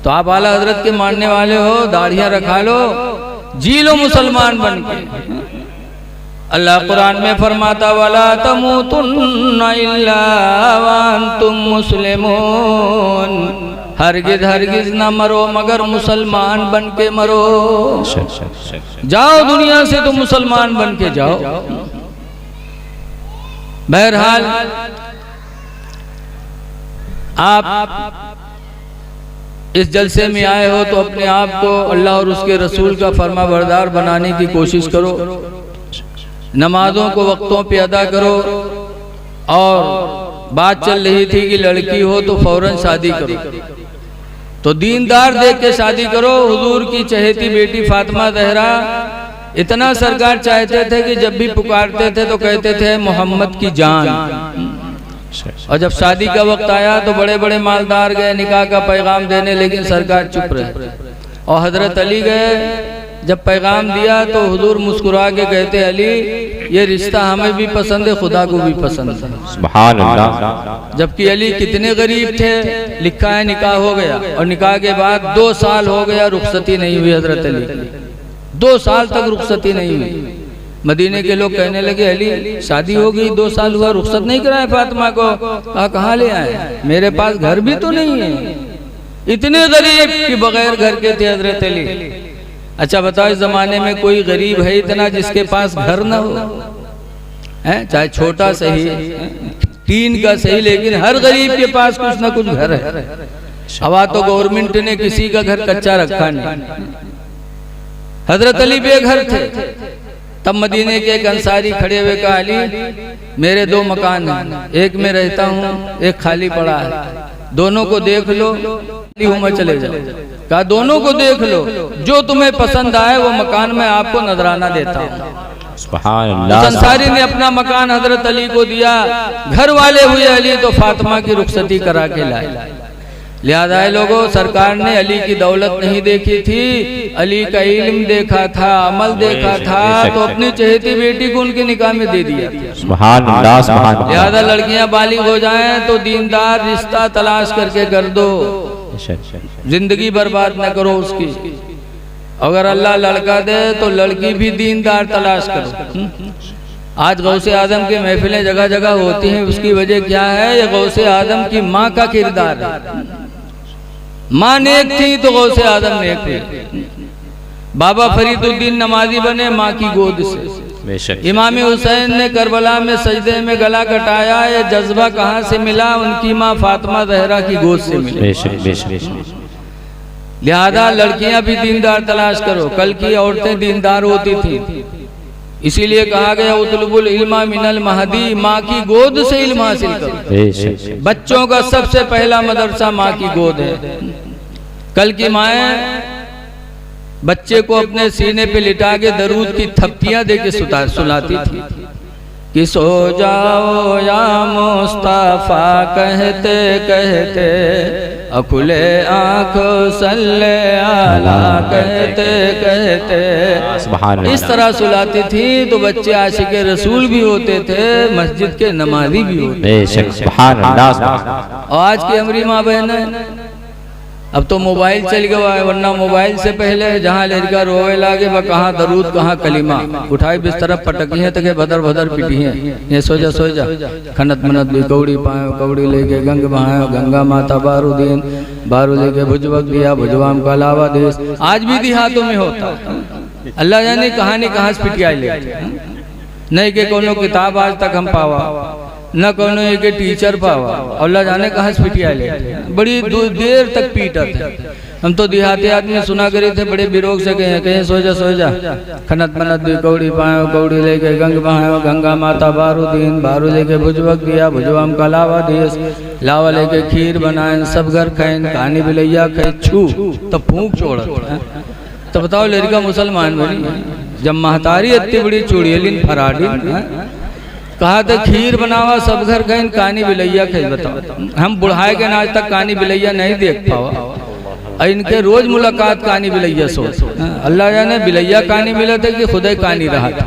तो आप आला हजरत के मानने वाले हो, दाढ़ियां रखा लो, जी लो मुसलमान बन के। अल्लाह कुरान में फरमाता, वला तमूतुन्ना इल्ला व अंतुम मुस्लिमून, हरगिज हरगिज न मरो मगर मुसलमान बन के मरो। जाओ दुनिया से तो मुसलमान बन के जाओ। बहरहाल आप इस जलसे में आए हो तो अपने आप को अल्लाह और उसके रसूल का फरमाबरदार बनाने की कोशिश करो, नमाजों को वक्तों पे अदा करो। और बात चल रही थी कि लड़की हो तो फौरन शादी करो, तो दीनदार देख के शादी करो। हुजूर की चहेती बेटी फातिमा ज़हरा इतना सरकार चाहते थे कि जब भी पुकारते थे तो कहते थे मोहम्मद की जान। और जब शादी का वक्त आया तो बड़े बड़े मालदार गए निकाह का पैगाम देने, लेकिन सरकार चुप रहे। और हजरत अली गए, जब पैगाम दिया तो हुजूर मुस्कुरा के कहते, अली ये रिश्ता हमें भी पसंद है, खुदा को भी पसंद है। सुभान अल्लाह। जबकि अली कितने गरीब थे, लिखा है निकाह हो गया और निकाह के बाद 2 साल हो गया, रुखसती नहीं हुई हजरत अली, 2 साल तक रुखसती नहीं हुई। मदीने के लोग कहने लगे, अली शादी हो गई, 2 साल हुआ, रुखसत नहीं कराया फातिमा को। कहा कहाँ ले आए, मेरे पास घर भी तो नहीं है। इतने गरीब कि बगैर घर के थे हजरत अली। अच्छा बताओ, इस जमाने में कोई गरीब है इतना जिसके पास घर ना हो? है चाहे छोटा सही, टीन का सही, लेकिन हर गरीब के पास कुछ ना कुछ घर है। हवा तो गवर्नमेंट ने किसी का घर कच्चा रखा नहीं। हजरत अली बेघर थे। तब मदीने के एक अंसारी खड़े हुए कहा, अली मेरे 2 मकान हैं, एक में रहता हूँ, एक खाली पड़ा है, दोनों को देख लो, मैं चले जाओ। कहा दोनों को देख लो, जो तुम्हें पसंद आए वो मकान में आपको नजराना देता हूँ। सुभान अल्लाह। अंसारी ने अपना मकान हजरत अली को दिया। घर वाले हुए अली तो फातिमा की रुखसती करा के लाए। लिहाजा लोगों, सरकार ने अली की दौलत नहीं देखी थी, अली का इल्म देखा था, अमल देखा था, तो अपनी चहेती बेटी को उनके निकाह में दे दिया। सुभान अल्लाह, सुभान अल्लाह। लिहाजा लड़कियां बालिग हो जाएं तो दीनदार रिश्ता तलाश करके कर दो, जिंदगी बर्बाद न करो उसकी। अगर अल्लाह लड़का दे तो लड़की भी दीनदार तलाश करो। आज गौसे आजम की महफिलें जगह जगह होती हैं, उसकी वजह क्या है? ये गौसे आजम की माँ का किरदार है। माँ नेक थी तो गौसे आजम नेक थे। बाबा फरीदुद्दीन नमाजी बने माँ की गोद से। इमाम हुसैन ने करबला में सजदे में गला कटाया, ये जज्बा कहाँ से मिला? उनकी माँ फातिमा ज़हरा की गोद से मिला। लिहाजा लड़कियां भी दीनदार तलाश करो। कल की औरतें दीनदार होती थी, इसीलिए कहा गया उतलबुल इल्मा मिनल महदी, माँ की गोद से इल्म हासिल करो। बच्चों का सबसे पहला मदरसा माँ की गोद है। कल की माएँ बच्चे को अपने सीने पे लिटा के दरूद की थप्पियां दे के सुलाती थी कि सो जाओ या मुस्तफा कहते कहते, अकुले आँखों सल्ले आला कहते कहते, इस तरह सुलाती थी। तो बच्चे आशिके रसूल भी होते थे, मस्जिद के नमाजी भी होते थे। और आज की हमारी माँ बहन, अब तो मोबाइल चल गया है, वरना मोबाइल से पहले जहाँ लड़का रोवे लागे वह कहाँ दरूद कहाँ कलिमा, उठाई बिस्तर पटकी है तके भदर भदर पिटी है। ये सो जा खनत मनत भी कौड़ी पाए, कौड़ी लेके गंग बहाए, गंगा माता बारूदीन, बारू लेके भुजवक दिया, भुजवाम का लावा देश। आज भी देहातों में होता। अल्लाह जाने कहानी कहाँ से पिटिया ले, नहीं के कोनो किताब आज तक हम पावा, न कोनो एक टीचर पावा, अल्लाह जाने कहाँ से पिटिया ले, बड़ी देर तक पीटा था। हम तो देहाती आदमी सुना करे थे, बड़े बिरोग से कहे सो जा खनत मनत भी कौड़ी पाए, कौड़ी लेके गंग बहाए, गंगा माता बारूदीन, बारू लेके भुजवक दिया, भुजवाम का लावा देश, लावा लेके खीर बनाए, सब घर खाए, कहानी बिलैया खाए, छू तब फूंक छोड़। तो बताओ लड़का मुसलमान बनी, जब महतारी इतनी बड़ी चूड़ियलिन फराडी, कहा था खीर बनावा सब घर गए कानी बिलैया खेल बताओ। हम बुढ़ाए के आज तक कानी बिलैया नहीं देख पावा, इनके रोज मुलाकात कानी बिलैया सो। अल्लाह जाने बिलैया कानी मिला था कि खुदा कानी रहा था।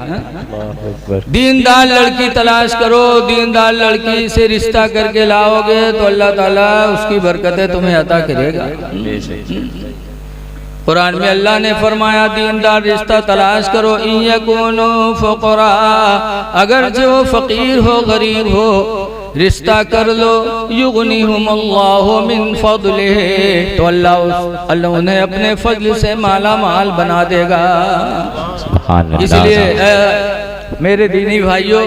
दीनदार लड़की तलाश करो, दीनदार लड़की से रिश्ता करके लाओगे तो अल्लाह ताला उसकी बरकतें तुम्हें अता करेगा। कुरान में अल्लाह ने फरमाया दीनदार रिश्ता तलाश करो। इन यकूनु फुकरा, अगर जो फकीर हो गरीब हो रिश्ता कर लो। युगनिहुमुल्लाहु मिन फज़लिही, तो अल्लाह उन्हें अपने फजल से माला माल बना देगा। इसलिए मेरे दीनी भाइयों,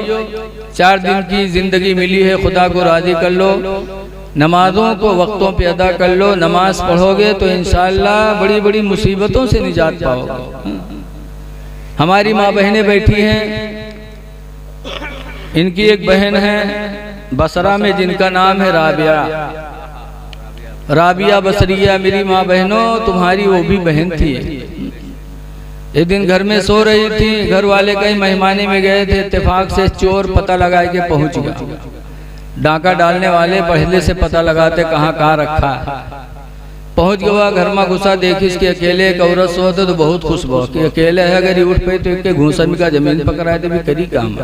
4 दिन की जिंदगी मिली है, खुदा को राजी कर लो, नमाजों को वक्तों पे अदा कर लो। नमाज पढ़ोगे तो इंशाअल्लाह बड़ी बड़ी मुसीबतों से निजात पाओगे। हमारी माँ बहनें बैठी हैं, इनकी एक बहन है बसरा में जिनका नाम है राबिया, राबिया बसरिया। मेरी माँ बहनों, तुम्हारी वो भी बहन थी। एक दिन घर में सो रही थी, घर वाले कहीं मेहमानी में गए थे, इत्तेफाक से चोर पता लगा के पहुंच गया। डाका डालने वाले पहले से पता लगाते कहाँ रखा है। पहुंच गया, घर में घुसा, देखी इसके अकेले एक औरत सोते तो बहुत खुश हुआ कि अकेले है, अगर उठ पे तो एक घूसन का जमीन पकड़ाए तो भी करी काम।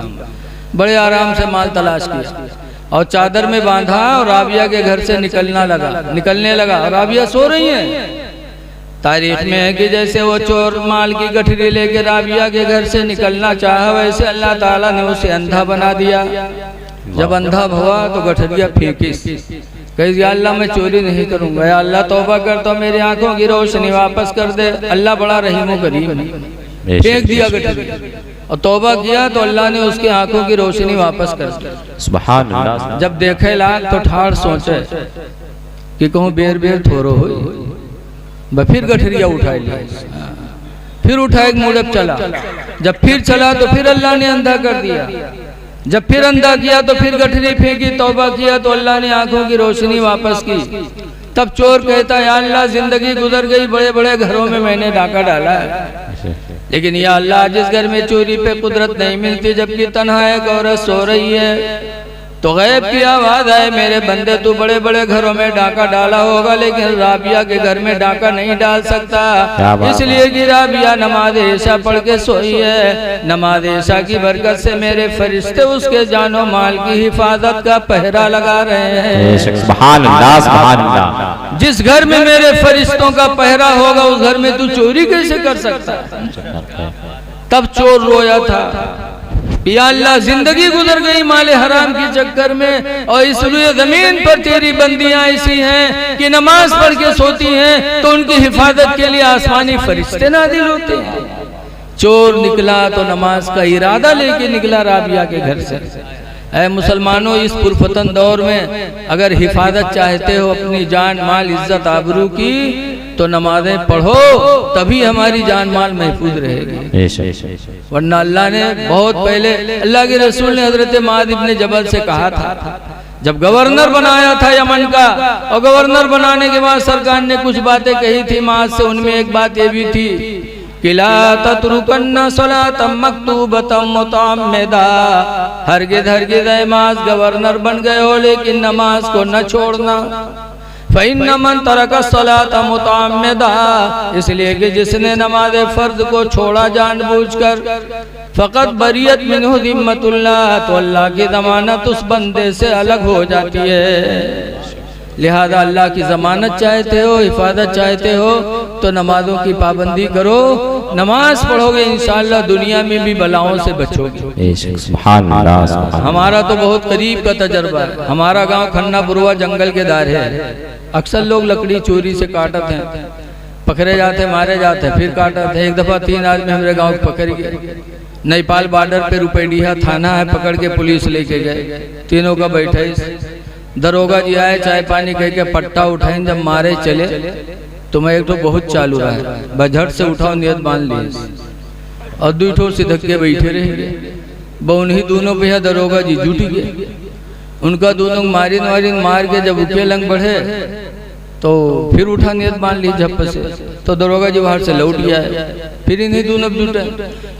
बड़े आराम से माल तलाश किया और चादर में बांधा और राबिया के घर से निकलने लगा। राबिया सो रही है। तारीख में है कि जैसे वो चोर माल की गठरी लेके राबिया के घर से निकलना चाहा, वैसे अल्लाह ताला ने उसे अंधा बना दिया। जब अंधा हुआ तो गठरिया फेंकी, कही अल्लाह मैं चोरी नहीं करूंगा, या अल्लाह तौबा कर तो मेरी आंखों की रोशनी वापस कर दे। अल्लाह बड़ा रहीम करीम, फेंक दिया गठरिया और तौबा किया तो अल्लाह ने उसकी आंखों की रोशनी वापस कर दी। सुभान अल्लाह। जब देखे लाग तो ठाड़ सोचे कि कहूँ बेर बेर थोरो हो, फिर गठरिया उठा लिया, फिर उठा एक मुड़प चला। जब फिर चला तो फिर अल्लाह ने अंधा कर दिया। जब फिर अंधा किया तो फिर गठरी फेंकी, तौबा किया तो अल्लाह ने आंखों की रोशनी वापस की। तब चोर कहता है या अल्लाह जिंदगी गुजर गई, बड़े बड़े घरों में मैंने डाका डाला है, लेकिन या अल्लाह जिस घर में चोरी पे कुदरत नहीं मिलती, जबकि तन्हा एक औरत सो रही है, तो गैब की आवाज आए मेरे बंदे तू बड़े बड़े घरों में डाका डाला होगा, लेकिन राबिया के घर में डाका नहीं डाल सकता, इसलिए कि राबिया नमाज ऐशा पढ़ के सोई है। नमाज ऐशा की बरकत से मेरे फरिश्ते उसके जानो माल की हिफाजत का पहरा लगा रहे हैं। सुभान अल्लाह, सुभान अल्लाह। जिस घर में मेरे फरिश्तों का पहरा होगा उस घर में तू चोरी कैसे कर सकता है? तब चोर रोया था, या अल्लाह जिंदगी गुजर गई माले हराम के चक्कर में, और इस रुए जमीन पर तेरी बंदियां ऐसी हैं कि नमाज पढ़ के सोती हैं तो उनकी हिफाजत के लिए आसमानी फरिश्ते नाजिल होते हैं। चोर निकला तो नमाज का इरादा लेके निकला राबिया के घर से। ऐ मुसलमानों, इस पुरफतन दौर में अगर हिफाजत चाहते हो अपनी जान माल इज्जत आबरू की, तो नमाजें पढ़ो, तभी हमारी जान माल महफूज रहेगी। वरना अल्लाह ने बहुत पहले अल्लाह के रसूल ने हजरत मुआज़ इब्न जबल से कहा था, जब गवर्नर बनाया था यमन का, और गवर्नर बनाने के बाद सरकार ने कुछ बातें कही थी मुआज़ से, उनमें एक बात ये भी थी कि ला ततरुकन्ना सलातम मक्तूबतम मुतअम्मिदा, हरगिज़ हरगिज़ ऐ मुआज़ गवर्नर बन गए हो लेकिन नमाज को न छोड़ना। फ़इन्न मन तरक सलात मुतअम्मिदा, इसलिए कि जिसने नमाज फर्ज को छोड़ा जानबूझकर, फ़क़त बरियत मिन्हु ज़िम्मतुल्लाह, तो अल्लाह की ज़मानत उस बंदे से अलग हो जाती है। लिहाजा अल्लाह की ज़मानत चाहते हो, हिफाजत चाहते हो, तो नमाजों की पाबंदी करो, नमाज पढ़ोगे इंशाअल्लाह दुनिया में भी बलाओं से बचोगे। हमारा तो बहुत करीब का तजर्बा है। हमारा गांव खन्नापुरवा जंगल के दायरे है। अक्सर लोग लकड़ी चोरी से काटते हैं, पकड़े जाते, मारे जाते, फिर काटते हैं। एक दफा 3 आदमी हमारे गांव पकड़ गए, नेपाल बॉर्डर पे रुपैडिया थाना है, पकड़ के पुलिस लेके गए। तीनों का बैठे, दरोगा जी आए, चाय पानी कह के पट्टा उठाए, जब मारे चले तो मैं एक तो बहुत चालू रहा है, बझट से उठाओ नियत बांध लिए, और 2 ठो सिधक्के बैठे रहे। उन्हीं दोनों पे दरोगा जी जुट गए, उनका दोनों मारिन वारिन मार के जब उके लंग बढ़े तो फिर उठा नियत मान ली झप से, तो दरोगा जी बाहर से लौट गया है। फिर इन्हीं दोनों जुटे,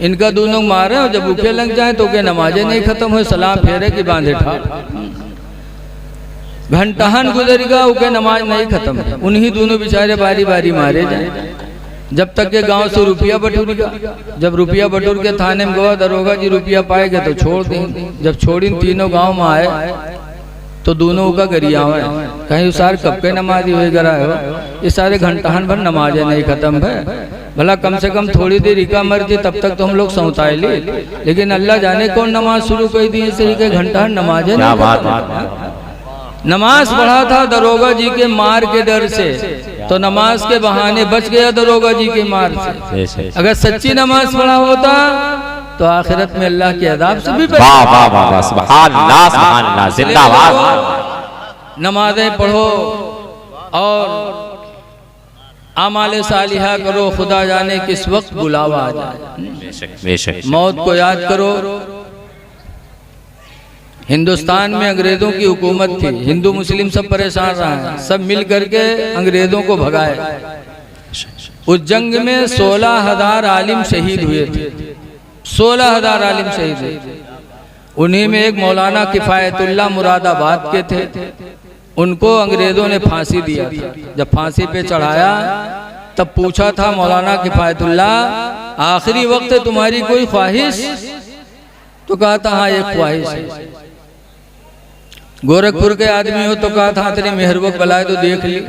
इनका दोनों मारे और जब भूखे लग जाए तो के नमाजें नहीं खत्म हुई, सलाम फेरे कि बांधे ठाड़। घंटाहन गुजर गया, उनके नमाज नहीं खत्म, उन्हीं दोनों बेचारे बारी बारी मारे जाए जब तक के गांव से रुपया बटूर गया। जब रुपया बटूर के थाने में गया, दरोगा जी रुपया पाएंगे तो छोड़ देंगे। जब छोड़ी तीनों गांव में आए तो दोनों का गरिया है, कहीं सार कब के नमाजी हुए गरा हो, ये सारे घंटाहन भर नमाजें नहीं खत्म है। भला कम से कम थोड़ी देर इका मर्जी, तब तक तो हम लोग सौताए ली, लेकिन अल्लाह जाने कौन नमाज शुरू कर दी इसे के घंटाहन नमाजें नहीं खत्म। नमाज पढ़ा था दरोगा जी के मार के डर से, तो नमाज के बहाने बच गया दरोगा जी के मार से। अगर सच्ची नमाज पढ़ा होता तो आखिरत में अल्लाह के अज़ाब से भी बच। वाह वाह वाह, सुभान अल्लाह, सुभान अल्लाह, जिंदाबाद। नमाजें पढ़ो और आमाले सालिहा करो, खुदा जाने किस वक्त बुलावा आ जाए। मौत को याद करो। हिंदुस्तान में अंग्रेजों की हुकूमत थी, हिंदू मुस्लिम सब परेशान रहे, सब मिल करके अंग्रेजों को भगाए। उस जंग में 16,000 आलिम शहीद हुए थे, 16,000 आलिम शहीद हुए। उन्हीं में एक मौलाना किफायतुल्लाह मुरादाबाद के थे, उनको अंग्रेजों ने फांसी दिया था। जब फांसी पे चढ़ाया तब पूछा था मौलाना किफायतुल्लाह, आखिरी वक्त तुम्हारी कोई ख्वाहिश? तो कहा था हाँ एक ख्वाहिश है। गोरखपुर के आदमी हो तो कहा था तेरी मेहरबक बलाए तो देख ली।